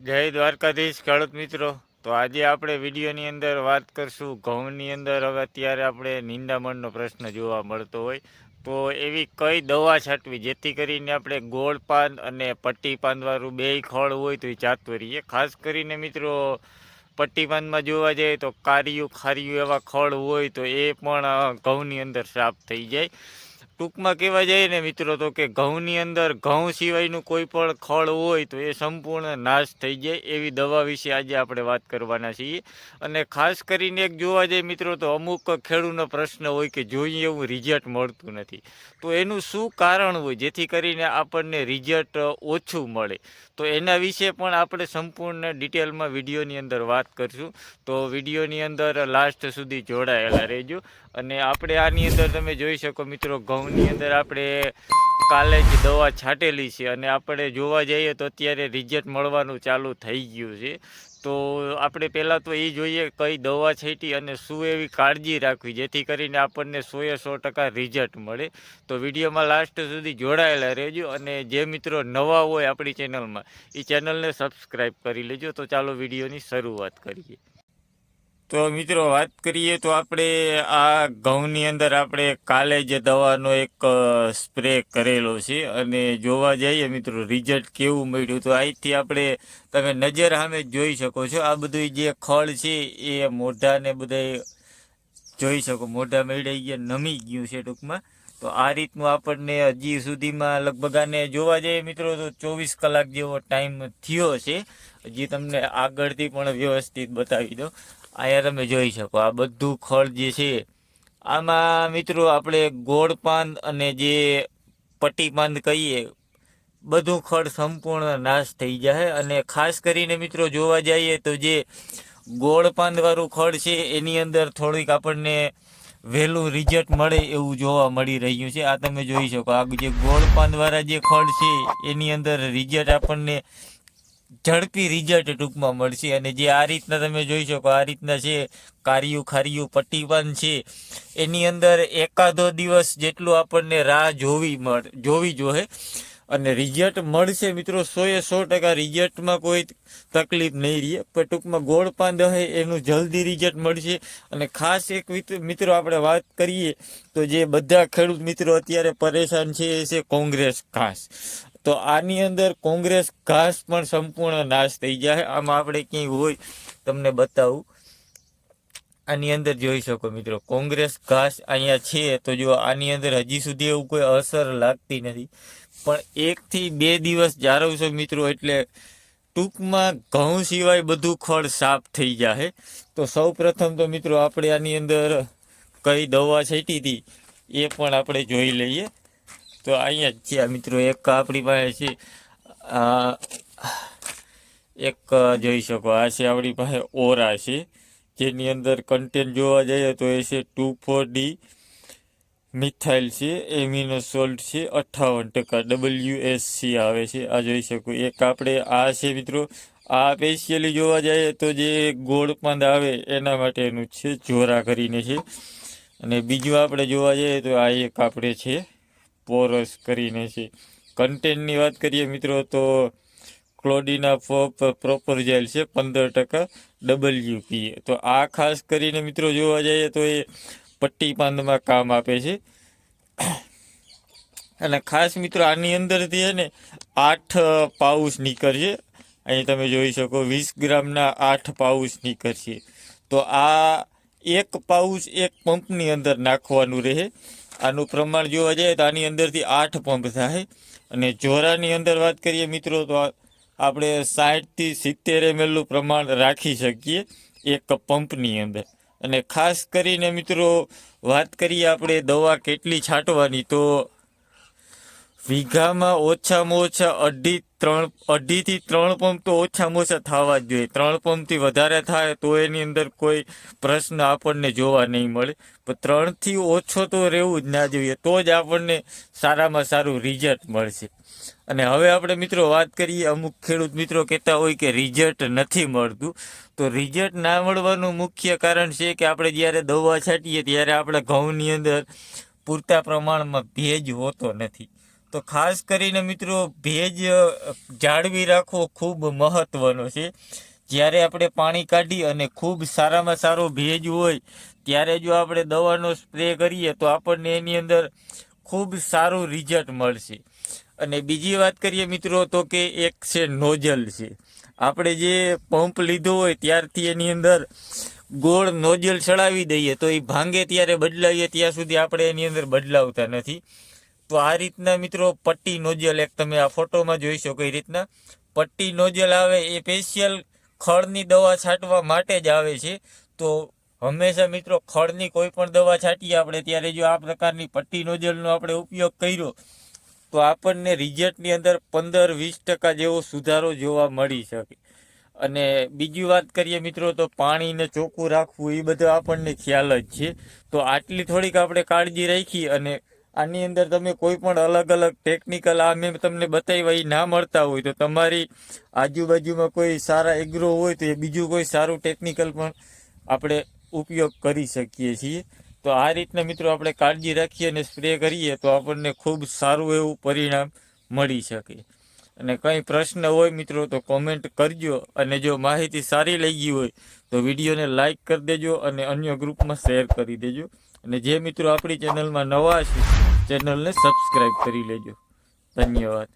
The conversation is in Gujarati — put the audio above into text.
જય દ્વારકાધીશ ખેડૂત મિત્રો. તો આજે આપણે વિડીયોની અંદર વાત કરશું ઘઉંની અંદર. હવે અત્યારે આપણે નિંદામણનો પ્રશ્ન જોવા મળતો હોય તો એવી કઈ દવા છાંટવી જેથી કરીને આપણે ગોળ પાન અને પટ્ટી પાનવાળું બેય ખળ હોય તો એ જાતું રહીએ. ખાસ કરીને મિત્રો પટ્ટી પાનમાં જોવા જઈએ તો કારિયું ખારિયું એવા ખળ હોય તો એ પણ ઘઉંની અંદર સાફ થઈ જાય. ટૂંકમાં કહેવા જાય ને મિત્રો તો કે ઘઉંની અંદર ઘઉં સિવાયનું કોઈ પણ ખળ હોય તો એ સંપૂર્ણ નાશ થઈ જાય એવી દવા વિશે આજે આપણે વાત કરવાના છીએ. અને ખાસ કરીને એક જોવા જઈએ મિત્રો તો અમુક ખેડૂતનો પ્રશ્ન હોય કે જોઈએ એવું રિઝલ્ટ મળતું નથી, તો એનું શું કારણ હોય જેથી કરીને આપણને રિઝલ્ટ ઓછું મળે. તો એના વિશે પણ આપણે સંપૂર્ણ ડિટેલમાં વિડીયોની અંદર વાત કરશું. તો વિડીયોની અંદર લાસ્ટ સુધી જોડાયેલા રહેજો. અને આપણે આની અંદર તમે જોઈ શકો મિત્રો ઘઉંની અંદર આપણે કાલે જ દવા છાંટેલી છે અને આપણે જોવા જઈએ તો અત્યારે રિઝલ્ટ મળવાનું ચાલુ થઈ ગયું છે. તો આપણે પહેલાં તો એ જોઈએ કઈ દવા છાંટી અને શું એવી કાળજી રાખવી જેથી કરીને આપણને 100% રિઝલ્ટ મળે. તો વિડીયોમાં લાસ્ટ સુધી જોડાયેલા રહેજો. અને જે મિત્રો નવા હોય આપણી ચેનલમાં એ ચેનલને સબસ્ક્રાઈબ કરી લેજો. તો ચાલો વિડીયોની શરૂઆત કરીએ. તો મિત્રો વાત કરીએ તો આપણે આ ઘઉંની અંદર આપણે કાલે જે દવાનો એક સ્પ્રે કરેલો છે અને જોવા જઈએ મિત્રો રિઝલ્ટ કેવું મળ્યું તો અહીંથી આપણે તમે નજર સામે જોઈ શકો છો. આ બધું જે ખળ છે એ મોઢાને બધા જોઈ શકો, મોઢા મેળાઈ ગયા, નમી ગયું છે ટૂંકમાં. તો આ રીતનું આપણને હજી સુધીમાં લગભગ આને જોવા જઈએ મિત્રો તો 24 કલાક જેવો ટાઈમ થયો છે. હજી તમને આગળથી પણ વ્યવસ્થિત બતાવી દો. અહીંયા તમે જોઈ શકો આ બધું ખળ જે છે આમાં મિત્રો આપણે ગોળ પાન અને જે પટ્ટી પાન કહીએ બધું ખડ સંપૂર્ણ નાશ થઈ જાય. અને ખાસ કરીને મિત્રો જોવા જઈએ તો જે ગોળ પાંદવાળું ખડ છે એની અંદર થોડીક આપણને વહેલું રિઝલ્ટ મળે એવું જોવા મળી રહ્યું છે. આ તમે જોઈ શકો આ જે ગોળ પાંદવાળા જે ખડ છે એની અંદર રિઝલ્ટ આપણને ઝડપી રિઝલ્ટ ટૂંકમાં મળશે. અને જે આ રીતના તમે જોઈ શકો આ રીતના છે કારિયું ખારિયું પટ્ટી પાન છે એની અંદર એકાદો દિવસ જેટલું આપણને રાહ જોવી જોઈએ અને રિઝલ્ટ મળશે મિત્રો. 100% રિઝલ્ટમાં કોઈ તકલીફ નહીં રહે, પણ ટૂંકમાં ગોળ પાન રહે એનું જલ્દી રિઝલ્ટ મળશે. અને ખાસ એક મિત્રો આપણે વાત કરીએ તો જે બધા ખેડૂત મિત્રો અત્યારે પરેશાન છે એ છે કોંગ્રેસ ઘાસ. તો આની અંદર કોંગ્રેસ ઘાસ પણ સંપૂર્ણ નાશ થઈ જાય. આમાં આપણે ક્યાંય હોય તમને બતાવું, આની અંદર જોઈ શકો મિત્રો કોંગ્રેસ ઘાસ અહીંયા છે. તો જો આની અંદર હજી સુધી એવું કોઈ અસર લાગતી નથી, પણ 1 થી 2 દિવસ જાળવશો મિત્રો એટલે ટૂંકમાં ઘઉં સિવાય બધું ખડ સાફ થઈ જાય. તો સૌ પ્રથમ તો મિત્રો આપણે આની અંદર કઈ દવા છાંટી હતી એ પણ આપણે જોઈ લઈએ. તો અહીંયા જ છે મિત્રો એક આપણી પાસે છે, એક જોઈ શકો આ છે આપણી પાસે ઓરા છે જેની અંદર કન્ટેન્ટ જોવા જઈએ તો એ છે 2,4-D મિથાઇલ છે, એમિનો સોલ્ટ છે 58% WSC આવે છે. આ જોઈ શકો એક આપણે આ છે મિત્રો. આ સ્પેશિયલી જોવા જઈએ તો જે ગોળ પાંદ આવે એના માટેનું છે, જોરા કરીને છે. અને બીજું આપણે જોવા જઈએ તો આ એક આપણે છે પોરસ કરીને છે. કન્ટેન્ટની વાત કરીએ મિત્રો તો ક્લોડીના પ્રોપર જેલ છે 15% WPA. તો આ ખાસ કરીને મિત્રો જોવા જઈએ તો એ પટ્ટી પાંદમાં કામ આપે છે. અને ખાસ મિત્રો આની અંદરથી છે ને 8 પાઉચ નીકળશે. અહીં તમે જોઈ શકો 20 ગ્રામના 8 પાઉચ નીકળશે. તો આ એક પાઉચ એક પંપની અંદર નાખવાનું રહે. આનું પ્રમાણ જોવા જાય તો આની અંદરથી 8 પંપ થાય. અને જોરાની અંદર વાત કરીએ મિત્રો તો આપણે 60 થી 70 ml પ્રમાણ રાખી શકીએ એક પંપની અંદર. અને ખાસ કરીને મિત્રો વાત કરીએ આપણે દવા કેટલી છાંટવાની તો વીઘામાં ઓછામાં ઓછા 2.5 થી 3 પંપ તો ઓછામાં ઓછા થવા જ જોઈએ. 3 પંપથી વધારે થાય તો એની અંદર કોઈ પ્રશ્ન આપણને જોવા નહીં મળે, પણ 3 થી ઓછો તો રહેવું જ ના જોઈએ, તો જ આપણને સારામાં સારું રિઝલ્ટ મળશે. અને હવે આપણે મિત્રો વાત કરીએ, અમુક ખેડૂત મિત્રો કહેતા હોય કે રિઝલ્ટ નથી મળતું. તો રિઝલ્ટ ના મળવાનું મુખ્ય કારણ છે કે આપણે જ્યારે દવા છાંટીએ ત્યારે આપણે ઘઉંની અંદર પૂરતા પ્રમાણમાં ભેજ હોતો નથી. તો ખાસ કરીને મિત્રો ભેજ જાળવી રાખવો ખૂબ મહત્વનો છે. જ્યારે આપણે પાણી કાઢી અને ખૂબ સારામાં સારો ભેજ હોય ત્યારે જો આપણે દવાનો સ્પ્રે કરીએ તો આપણને એની અંદર ખૂબ સારું રિઝલ્ટ મળશે. અને બીજી વાત કરીએ મિત્રો તો કે એક છે નોઝલ છે. આપણે જે પંપ લીધો હોય ત્યારથી એની અંદર ગોળ નોઝલ ચડાવી દઈએ તો એ ભાંગે ત્યારે બદલાવીએ ત્યાં સુધી આપણે એની અંદર બદલાવતા નથી. તો આ રીતના મિત્રો પટ્ટી નોઝલ એક તમે આ ફોટોમાં જોઈ શકો એ રીતના પટ્ટી નોઝલ આવે એ સ્પેશિયલ ખળની દવા છાંટવા માટે જ આવે છે. તો હંમેશા મિત્રો ખળની કોઈ પણ દવા છાંટીએ આપણે ત્યારે જો આ પ્રકારની પટ્ટી નોઝલનો આપણે ઉપયોગ કર્યો તો આપણને રિઝલ્ટની અંદર 15-20% જેવો સુધારો જોવા મળી શકે. અને બીજી વાત કરીએ મિત્રો તો પાણીને ચોખ્ખું રાખવું એ બધો આપણને ખ્યાલ જ છે. તો આટલી થોડીક આપણે કાળજી રાખી અને આની અંદર તમે કોઈ પણ અલગ અલગ ટેકનિકલ આ મેં તમને બતાવ્યા એ ના મળતા હોય તો તમારી આજુબાજુમાં કોઈ સારા એગ્રો હોય તો એ બીજું કોઈ સારું ટેકનિકલ પણ આપણે ઉપયોગ કરી શકીએ છીએ. તો આ રીતના મિત્રો આપણે કાળજી રાખીએ અને સ્પ્રે કરીએ તો આપણને ખૂબ સારું એવું પરિણામ મળી શકે. અને કંઈ પ્રશ્ન હોય મિત્રો તો કોમેન્ટ કરજો. અને જો માહિતી સારી લાગી હોય તો વિડીયોને લાઈક કરી દેજો અને અન્ય ગ્રુપમાં શેર કરી દેજો. અને જે મિત્રો આપણી ચેનલમાં નવા છે ચેનલને સબસ્ક્રાઈબ કરી લેજો. ધન્યવાદ.